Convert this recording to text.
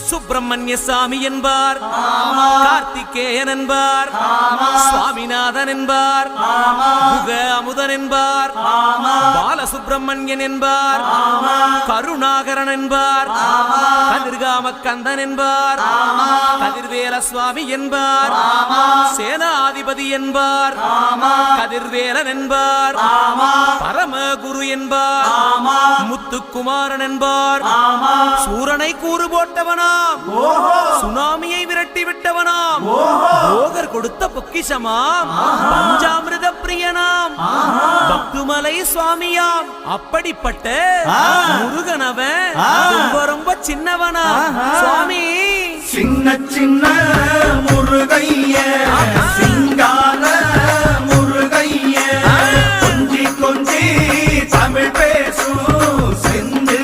சுப்பிரமணிய சாமி என்பார், கார்த்திகேயன் என்பார், சுவாமிநாதன் என்பார், முக அமுதன் என்பார், பாலசுப்பிரமணியன் என்பார், கருணாகரன் என்பார், கதிர்காம கந்தன் என்பார், கதிர்வேல சுவாமி என்பார், சேனாதிபதி என்பார், கதிர்வேலன் என்பார், பரமகுரு என்பார், முத்துக்குமாரன் என்பார், சூரனை கூறு போட்டவனாம், சுனாமியை விரட்டி விட்டவனாம், போகர் கொடுத்த பொக்கிஷமாம், பஞ்சாமிர்த பிரியனாம், பக்துமலை சுவாமியாம். அப்படிப்பட்ட முருகனவன் ரொம்ப ரொம்ப சின்னவனா சுவாமி. சின்ன சின்ன முருகைய சிங்கா